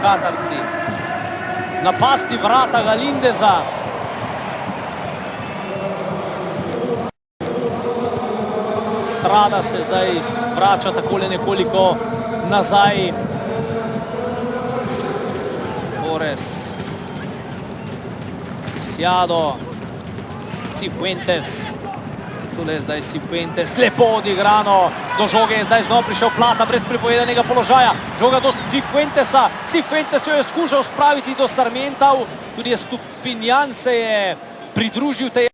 Katarci. Napasti vrata Galindeza. Strada se zdaj vrača takole nekoliko nazaj. Torres. Siado. Cifuentes. Tule je zdaj Cifuentes. Lepo odigrano. Do žoge je zdaj znova prišel Plata brez prepovedanega položaja. Žoga do Cifuentesa. Cifuentes jo je skušal spraviti do Sarmentov. Tudi Stupinjan se je pridružil tej